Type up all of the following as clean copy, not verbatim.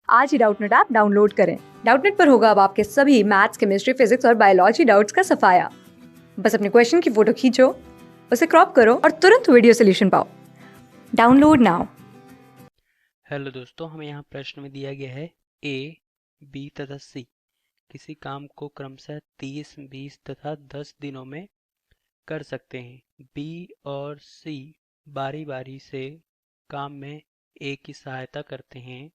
आज ही Doubtnut app download करें। Doubtnut पर होगा अब आपके सभी मैथ्स, केमिस्ट्री, फिजिक्स और बायोलॉजी डाउट्स का सफाया। बस अपने क्वेश्चन की फोटो खींचो, उसे क्रॉप करो और तुरंत वीडियो सोल्यूशन पाओ। Download now. हेलो दोस्तों, हमें यहाँ प्रश्न में दिया गया है ए, बी तथा सी किसी काम को क्रमशः 30, 20 तथा 10 दिनों में कर सकते हैं। बी और सी बारी बारी से काम में ए की सहायता करते हैं,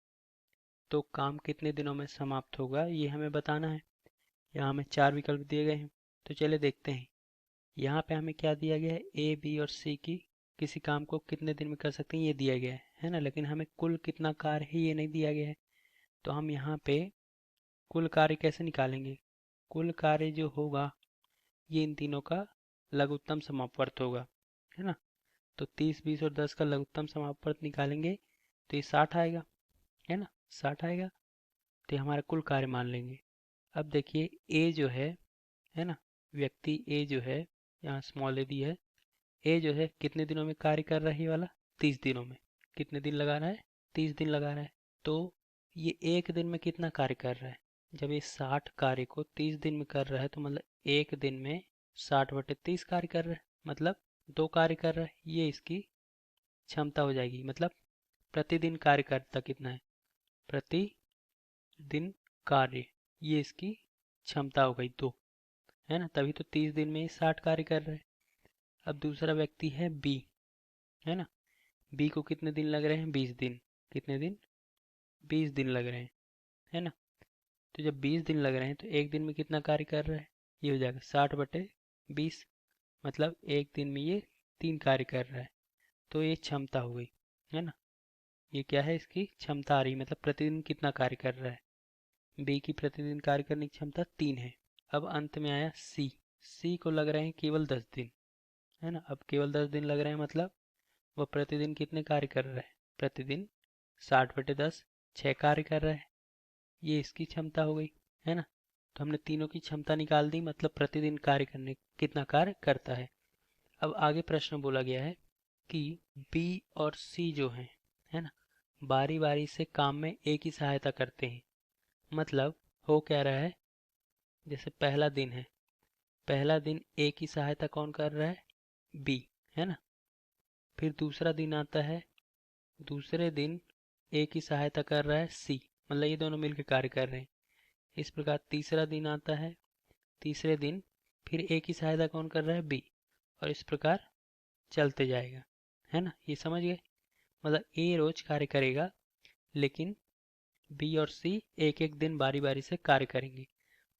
तो काम कितने दिनों में समाप्त होगा ये हमें बताना है। यहाँ हमें 4 विकल्प दिए गए हैं, तो चलिए देखते हैं। यहाँ पे हमें क्या दिया गया है, ए, बी और सी की किसी काम को कितने दिन में कर सकते हैं ये दिया गया है ना, लेकिन हमें कुल कितना कार्य है ये नहीं दिया गया है। तो हम यहाँ पे कुल कार्य कैसे निकालेंगे? कुल कार्य जो होगा ये इन तीनों का लघुत्तम समापवर्त होगा, है ना। तो 30, 20 और 10 का लघुत्तम समापवर्त निकालेंगे तो ये 60 आएगा, है ना। 60 आएगा तो ये हमारा कुल कार्य मान लेंगे। अब देखिए ए जो है ना, व्यक्ति ए जो है, यहाँ स्मॉल ए दी है। ए जो है कितने दिनों में कार्य कर रहा है ये वाला? 30 दिनों में। कितने दिन लगा रहा है? 30 दिन लगा रहा है। तो ये एक दिन में कितना कार्य कर रहा है? जब ये 60 कार्य को 30 दिन में कर रहा है तो मतलब एक दिन में 60/30 कार्य कर रहा है, मतलब 2 कार्य कर रहा है। ये इसकी क्षमता हो जाएगी। मतलब प्रतिदिन कार्य करता कितना है? प्रतिदिन कार्य, ये इसकी क्षमता हो गई 2, है ना। तभी तो 30 दिन में ये 60 कार्य कर रहा है। अब दूसरा व्यक्ति है बी, है ना। बी को कितने दिन लग रहे हैं? 20 दिन। कितने दिन? 20 दिन लग रहे हैं, है ना। तो जब 20 दिन लग रहे हैं तो एक दिन में कितना कार्य कर रहा है? ये हो जाएगा 60/20, मतलब एक दिन में ये 3 कार्य कर रहा है। तो ये क्षमता हो गई, है ना। ये क्या है? इसकी क्षमता आ रही, मतलब प्रतिदिन कितना कार्य कर रहा है। बी की प्रतिदिन कार्य करने की क्षमता 3 है। अब अंत में आया सी। सी को लग रहे हैं केवल 10 दिन, है ना। अब केवल 10 दिन लग रहे हैं, मतलब वह प्रतिदिन कितने कार्य कर रहा है? प्रतिदिन 60/10, 6 कार्य कर रहा है। ये इसकी क्षमता हो गई, है ना। तो हमने तीनों की क्षमता निकाल दी, मतलब प्रतिदिन कार्य करने कितना कार्य करता है। अब आगे प्रश्न बोला गया है कि बी और सी जो है ना, बारी बारी से काम में ए की सहायता करते हैं। मतलब हो क्या रहा है, जैसे पहला दिन है, पहला दिन ए की सहायता कौन कर रहा है? बी, है ना। फिर दूसरा दिन आता है, दूसरे दिन ए की सहायता कर रहा है सी, मतलब ये दोनों मिलकर कार्य कर रहे हैं। इस प्रकार तीसरा दिन आता है, तीसरे दिन फिर ए की सहायता कौन कर रहा है? बी, और इस प्रकार चलते जाएगा, है ना। ये समझ गए? मतलब ए रोज कार्य करेगा, लेकिन बी और सी एक एक दिन बारी बारी से कार्य करेंगे।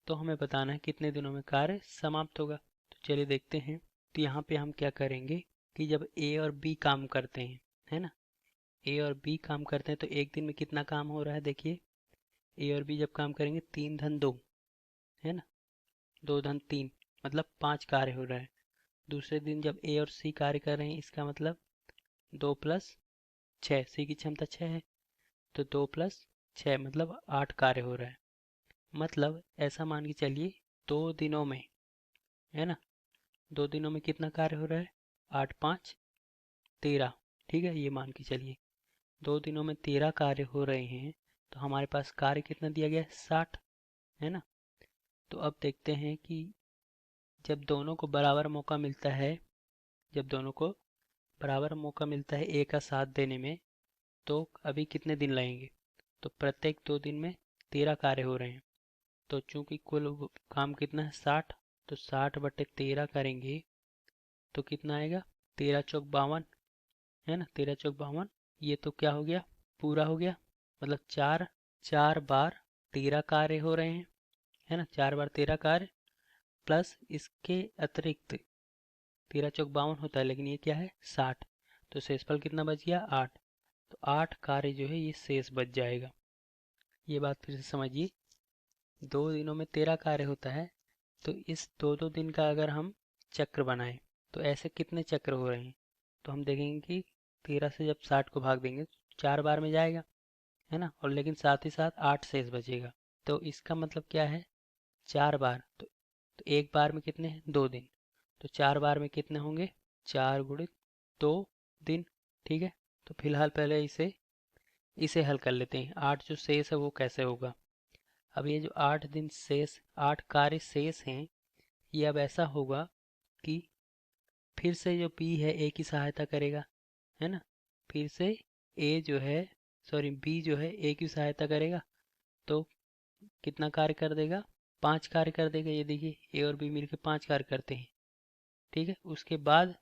तो हमें बताना है कितने दिनों में कार्य समाप्त होगा। तो चलिए देखते हैं। तो यहाँ पे हम क्या करेंगे कि जब ए और बी काम करते हैं, है ना, ए और बी काम करते हैं तो एक दिन में कितना काम हो रहा है? देखिए, ए और बी जब काम करेंगे 3 धन 2, है ना, 2 धन 3, मतलब 5 कार्य हो रहा है। दूसरे दिन जब ए और सी कार्य कर रहे हैं, इसका मतलब 2+6, सी की क्षमता 6 है, तो 2+6 मतलब 8 कार्य हो रहा है। मतलब ऐसा मान के चलिए 2 दिनों में, है ना, 2 दिनों में कितना कार्य हो रहा है? 8×5=13, ठीक है, ये मान के चलिए 2 दिनों में 13 कार्य हो रहे हैं। तो हमारे पास कार्य कितना दिया गया है? 60, है ना। तो अब देखते हैं कि जब दोनों को बराबर मौका मिलता है, जब दोनों को बराबर मौका मिलता है ए का साथ देने में, तो अभी कितने दिन लगेंगे? तो प्रत्येक 2 दिन में 13 कार्य हो रहे हैं। तो चूंकि कुल काम कितना है? 60, तो 60/13 करेंगे तो कितना आएगा? 13×4 = 52, है ना। 13×4 = 52, ये तो क्या हो गया? पूरा हो गया। मतलब 4 बार 13 कार्य हो रहे हैं, है ना। 4 बार 13 कार्य प्लस इसके अतिरिक्त 13×4 = 52 होता है, लेकिन ये क्या है? 60। तो शेषफल कितना बच गया? 8। तो 8 कार्य जो है ये शेष बच जाएगा। ये बात फिर से समझिए, 2 दिनों में 13 कार्य होता है, तो इस 2-2 दिन का अगर हम चक्र बनाएं तो ऐसे कितने चक्र हो रहे हैं? तो हम देखेंगे कि 13 से जब 60 को भाग देंगे तो 4 बार में जाएगा, है ना, और लेकिन साथ ही साथ 8 शेष बचेगा। तो इसका मतलब क्या है? 4 बार, तो एक बार में कितने हैं? 2 दिन। तो 4 बार में कितने होंगे? 4 × 2 दिन, ठीक है। तो फिलहाल पहले इसे इसे हल कर लेते हैं। 8 जो शेष है वो कैसे होगा। अब ये जो 8 दिन शेष, 8 कार्य शेष हैं, ये अब ऐसा होगा कि फिर से जो बी है ए की सहायता करेगा, है ना। फिर से बी जो है ए की सहायता करेगा, तो कितना कार्य कर देगा, 5 कार्य कर देगा। ये देखिए ए और बी मिलकर 5 कार्य करते हैं, ठीक है। उसके बाद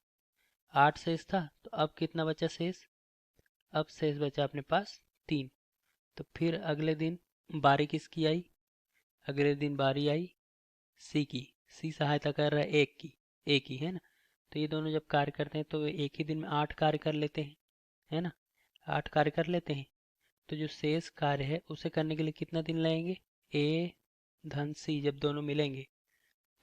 8 शेष था, तो अब कितना बचा शेष, अब शेष बचा अपने पास 3। तो फिर अगले दिन बारी किसकी आई, अगले दिन बारी आई सी की। सी सहायता कर रहा है ए की, है ना। तो ये दोनों जब कार्य करते हैं तो वे एक ही दिन में 8 कार्य कर लेते हैं, है ना। 8 कार्य कर लेते हैं। तो जो शेष कार्य है उसे करने के लिए कितना दिन लगेंगे, ए धन सी जब दोनों मिलेंगे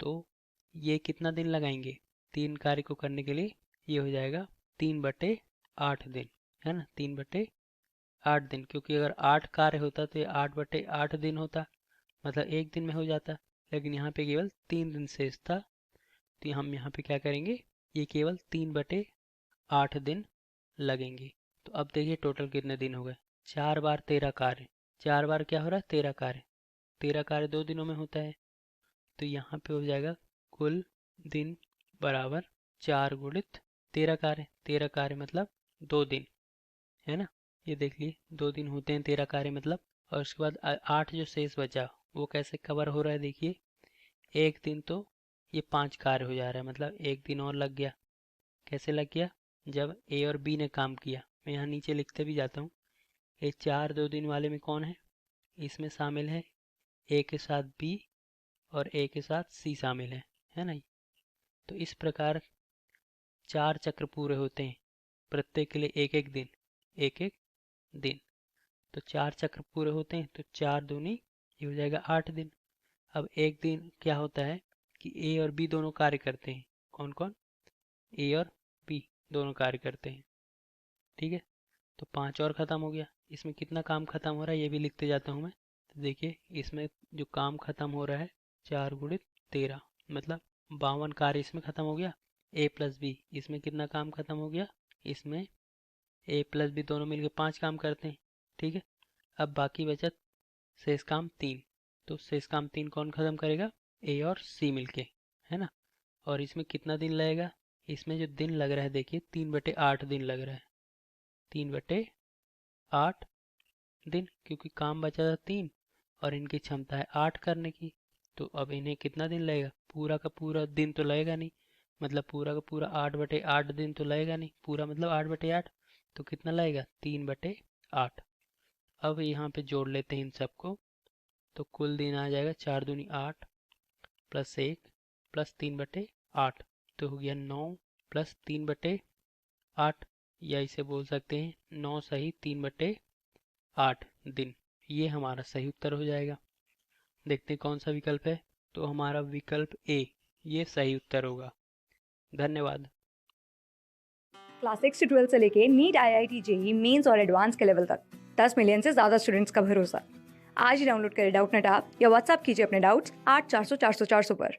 तो ये कितना दिन लगाएंगे, 3 कार्य को करने के लिए ये हो जाएगा 3/8 दिन, है ना। 3/8 दिन, क्योंकि अगर 8 कार्य होता तो ये 8/8 दिन होता, मतलब एक दिन में हो जाता। लेकिन यहाँ पे केवल 3 दिन शेष था, तो हम यहाँ पे क्या करेंगे, ये केवल 3/8 दिन लगेंगे। तो अब देखिए टोटल कितने दिन हो गए, 4 बार 13 कार्य, 4 बार क्या हो रहा है 13 कार्य, 13 कार्य 2 दिनों में होता है। तो यहाँ पे हो जाएगा कुल दिन बराबर 4 गुणित 13 कार्य, 13 कार्य मतलब 2 दिन, है ना। ये देख लिए 2 दिन होते हैं 13 कार्य मतलब। और उसके बाद 8 जो शेष बचा वो कैसे कवर हो रहा है, देखिए एक दिन तो ये 5 कार्य हो जा रहा है, मतलब एक दिन और लग गया। कैसे लग गया, जब ए और बी ने काम किया। मैं यहाँ नीचे लिखते भी जाता हूँ। ये 4 2 दिन वाले में कौन है, इसमें शामिल है ए के साथ बी और ए के साथ सी शामिल है ना। तो इस प्रकार 4 चक्र पूरे होते हैं, प्रत्येक के लिए एक एक दिन। तो 4 चक्र पूरे होते हैं, तो 4 दूनी ये हो जाएगा 8 दिन। अब एक दिन क्या होता है कि ए और बी दोनों कार्य करते हैं, कौन कौन, ए और बी दोनों कार्य करते हैं, ठीक है। तो 5 और ख़त्म हो गया। इसमें कितना काम ख़त्म हो रहा है ये भी लिखते जाता हूँ मैं। तो देखिए इसमें जो काम ख़त्म हो रहा है 4 गुणित 13 मतलब 52 कार्य इसमें ख़त्म हो गया। ए प्लस बी इसमें कितना काम ख़त्म हो गया, इसमें ए प्लस बी दोनों मिलकर 5 काम करते हैं, ठीक है। अब बाकी बचा शेष काम 3। तो शेष काम 3 कौन ख़त्म करेगा, ए और सी मिलके, है ना। और इसमें कितना दिन लगेगा, इसमें जो दिन लग रहा है देखिए 3/8 दिन लग रहा है, 3/8 दिन, क्योंकि काम बचा था 3 और इनकी क्षमता है 8 करने की। तो अब इन्हें कितना दिन लगेगा, पूरा का पूरा दिन तो लगेगा नहीं, मतलब पूरा का पूरा 8/8 दिन तो लगेगा नहीं, पूरा मतलब 8/8। तो कितना लगेगा 3/8। अब यहाँ पे जोड़ लेते हैं इन सबको, तो कुल दिन आ जाएगा 4 दूनी 8 प्लस 1 प्लस 3/8, तो हो गया 9 प्लस 3/8, या इसे बोल सकते हैं 9 सही 3/8 दिन। ये हमारा सही उत्तर हो जाएगा। देखते हैं कौन सा विकल्प है, तो हमारा विकल्प ए ये सही उत्तर होगा। धन्यवाद। क्लास 6 से 12 से लेके नीट, IIT, JEE मेंस और एडवांस के लेवल तक 10 मिलियन से ज़्यादा स्टूडेंट्स का भरोसा। आज ही डाउनलोड करें डाउटनेट ऐप या व्हाट्सएप कीजिए अपने डाउट्स 8400 400 400 पर।